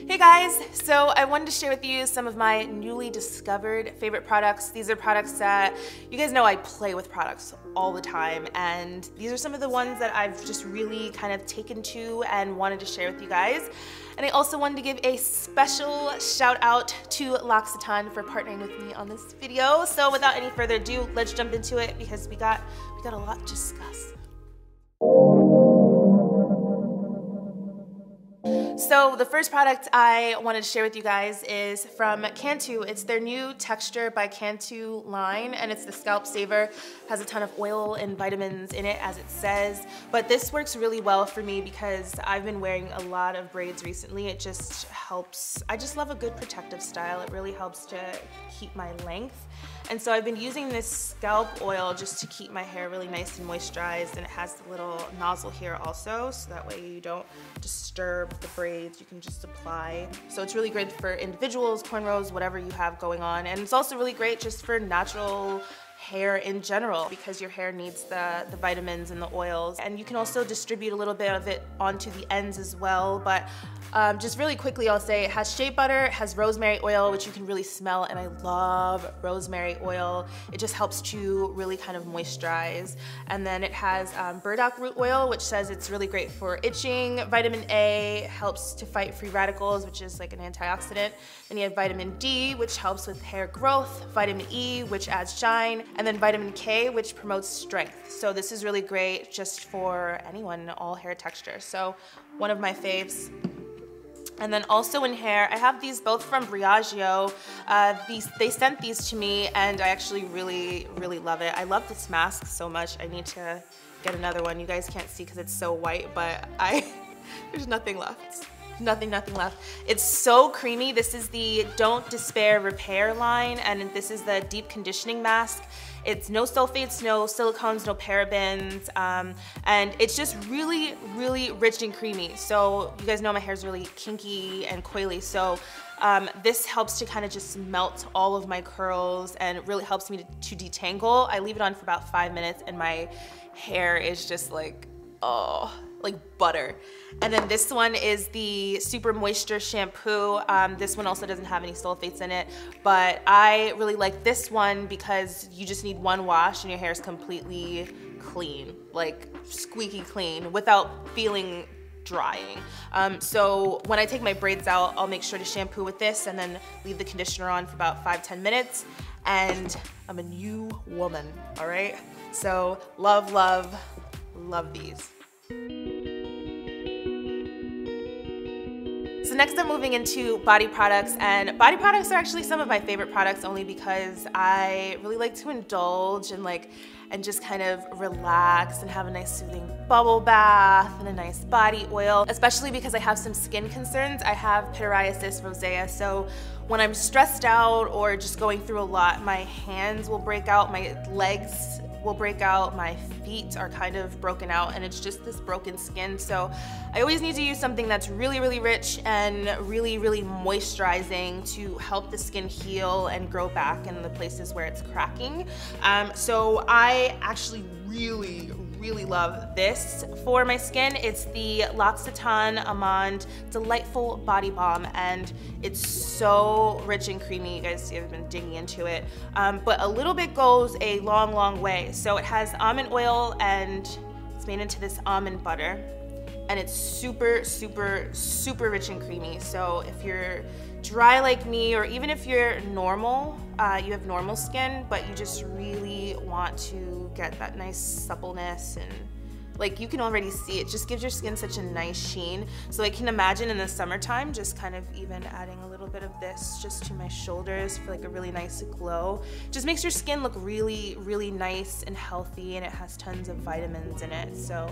Hey guys, so I wanted to share with you some of my newly discovered favorite products. These are products that, you guys know I play with products all the time, and these are some of the ones that I've just really kind of taken to and wanted to share with you guys. And I also wanted to give a special shout out to L'Occitane for partnering with me on this video. So without any further ado, let's jump into it because we got a lot to discuss. So the first product I wanted to share with you guys is from CANTU. It's their new Texture by CANTU line, and it's the Scalp Saver. Has a ton of oil and vitamins in it, as it says. But this works really well for me because I've been wearing a lot of braids recently. It just helps. I just love a good protective style. It really helps to keep my length. And so I've been using this scalp oil just to keep my hair really nice and moisturized, and it has the little nozzle here also, so that way you don't disturb the braids, you can just apply. So it's really good for individuals, cornrows, whatever you have going on. And it's also really great just for natural hair in general because your hair needs the vitamins and the oils. And you can also distribute a little bit of it onto the ends as well. But just really quickly, I'll say it has shea butter, it has rosemary oil, which you can really smell, and I love rosemary oil. It just helps to really kind of moisturize. And then it has burdock root oil, which says it's really great for itching. Vitamin A helps to fight free radicals, which is like an antioxidant. Then you have vitamin D, which helps with hair growth, vitamin E, which adds shine, and then vitamin K, which promotes strength. So this is really great just for anyone, all hair texture. So one of my faves. And then also in hair, I have these both from BRIOGEO. They sent these to me, and I actually really love it. I love this mask so much. I need to get another one. You guys can't see because it's so white, but there's nothing left. Nothing left. It's so creamy. This is the Don't Despair Repair line, and this is the deep conditioning mask. It's no sulfates, no silicones, no parabens, and it's just really rich and creamy. So you guys know my hair's really kinky and coily, so this helps to kind of just melt all of my curls and it really helps me to detangle. I leave it on for about 5 minutes and my hair is just like, oh, like butter. And then this one is the Super Moisture Shampoo. This one also doesn't have any sulfates in it, but I really like this one because you just need one wash and your hair is completely clean, like squeaky clean without feeling drying. So when I take my braids out, I'll make sure to shampoo with this and then leave the conditioner on for about 5-10 minutes, and I'm a new woman, all right? So love these. So next I'm moving into body products, and body products are actually some of my favorite products only because I really like to indulge and just kind of relax and have a nice soothing bubble bath and a nice body oil, especially because I have some skin concerns. I have pityriasis rosea, so when I'm stressed out or just going through a lot, my hands will break out, my legs will break out, my feet are kind of broken out, and it's just this broken skin. So I always need to use something that's really rich and really moisturizing to help the skin heal and grow back in the places where it's cracking. So I actually really love this for my skin. It's the L'Occitane Almond Delightful Body Balm, and it's so rich and creamy. You guys see I've been digging into it, but a little bit goes a long way. So it has almond oil and it's made into this almond butter, and it's super rich and creamy. So if you're dry like me, or even if you're normal, you have normal skin, but you just really want to get that nice suppleness, and like you can already see it just gives your skin such a nice sheen. So I can imagine in the summertime just kind of even adding a little bit of this just to my shoulders for like a really nice glow. Just makes your skin look really nice and healthy, and it has tons of vitamins in it. So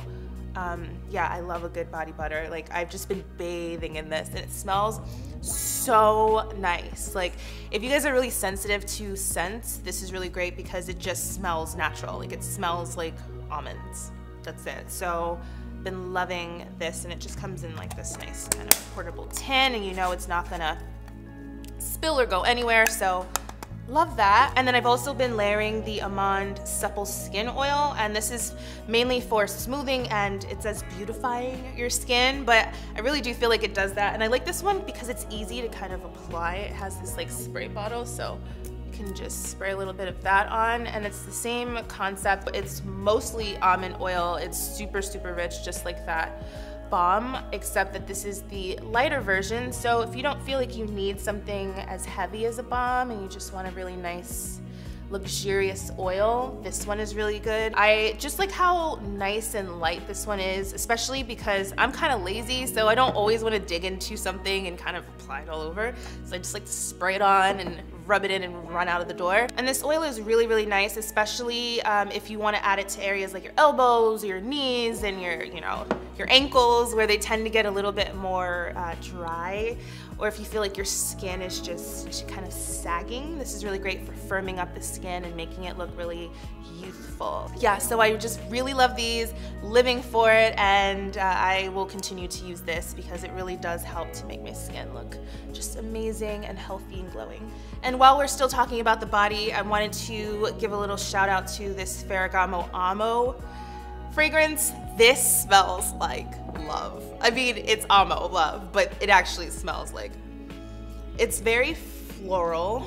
yeah, I love a good body butter. Like I've just been bathing in this, and it smells so nice. Like if you guys are really sensitive to scents, this is really great because it just smells natural. Like it smells like almonds. That's it. So been loving this, and it just comes in like this nice kind of portable tin, and you know it's not gonna spill or go anywhere. So Love that. And then I've also been layering the Almond Supple Skin Oil, and this is mainly for smoothing and it says beautifying your skin, but I really do feel like it does that. And I like this one because it's easy to kind of apply. It has this like spray bottle, so you can just spray a little bit of that on, and it's the same concept. It's mostly almond oil. It's super, super rich, just like that balm, except that this is the lighter version. So if you don't feel like you need something as heavy as a balm and you just want a really nice luxurious oil, this one is really good. I just like how nice and light this one is, especially because I'm kind of lazy, so I don't always want to dig into something and kind of apply it all over. So I just like to spray it on and rub it in and run out of the door. And this oil is really, really nice, especially if you want to add it to areas like your elbows, your knees, and your ankles, where they tend to get a little bit more dry, or if you feel like your skin is just kind of sagging. This is really great for firming up the skin and making it look really youthful. Yeah, so I just really love these, living for it, and I will continue to use this because it really does help to make my skin look just amazing and healthy and glowing. And while we're still talking about the body, I wanted to give a little shout out to this Ferragamo Amo fragrance. This smells like love. I mean, it's Amo love, but it actually smells like, it's very floral,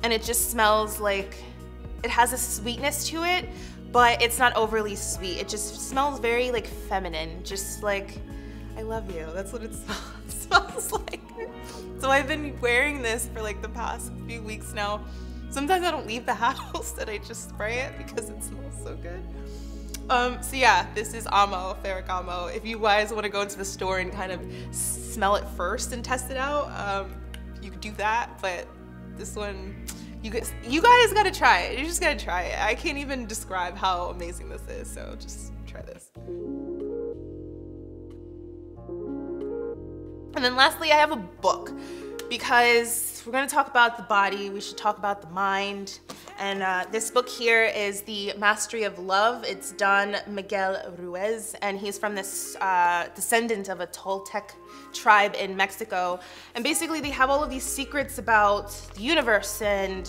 and it just smells like, it has a sweetness to it, but it's not overly sweet. It just smells very like feminine, just like, I love you. That's what it smells like. So I've been wearing this for like the past few weeks now. Sometimes I don't leave the house and I just spray it because it smells so good. So yeah, this is Amo Ferragamo. If you guys want to go into the store and kind of smell it first and test it out, you could do that, but this one, you guys gotta try it. You just gotta try it. I can't even describe how amazing this is, so just try this. And then lastly, I have a book, because we're gonna talk about the body, we should talk about the mind. And this book here is The Mastery of Love. It's done Miguel Ruiz, and he's from this descendant of a Toltec tribe in Mexico. And basically they have all of these secrets about the universe and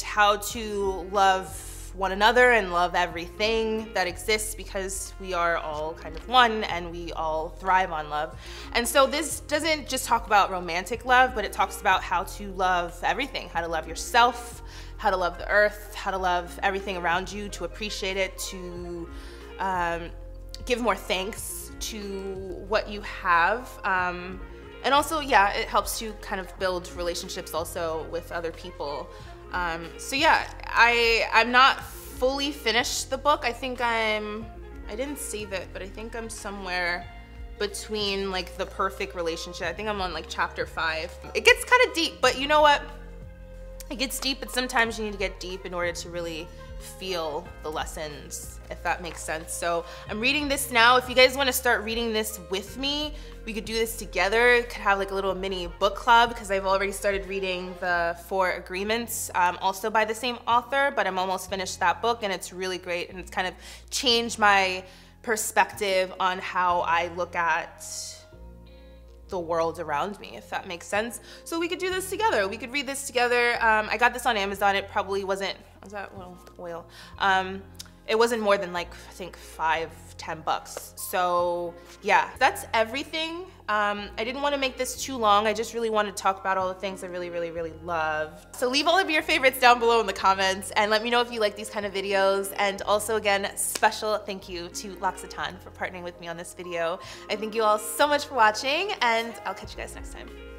how to love one another and love everything that exists, because we are all kind of one and we all thrive on love. And so this doesn't just talk about romantic love, but it talks about how to love everything, how to love yourself, how to love the earth, how to love everything around you, to appreciate it, to give more thanks to what you have. And also, yeah, it helps you kind of build relationships also with other people. So yeah, I'm not fully finished the book. I think I didn't save it, but I think I'm somewhere between like the perfect relationship. I think I'm on like chapter 5. It gets kind of deep, but you know what? It gets deep, but sometimes you need to get deep in order to really feel the lessons, if that makes sense. So I'm reading this now. If you guys want to start reading this with me, we could do this together. Could have like a little mini book club, because I've already started reading the 4 Agreements, also by the same author, but I'm almost finished that book, and it's really great, and it's kind of changed my perspective on how I look at the world around me, if that makes sense. So we could do this together. We could read this together. I got this on Amazon. It probably wasn't, was that oil? It wasn't more than like, I think $5–10 bucks. So yeah, that's everything. I didn't want to make this too long. I just really wanted to talk about all the things I really, really, really love. So leave all of your favorites down below in the comments and let me know if you like these kind of videos. And also again, special thank you to L'Occitane for partnering with me on this video. I thank you all so much for watching, and I'll catch you guys next time.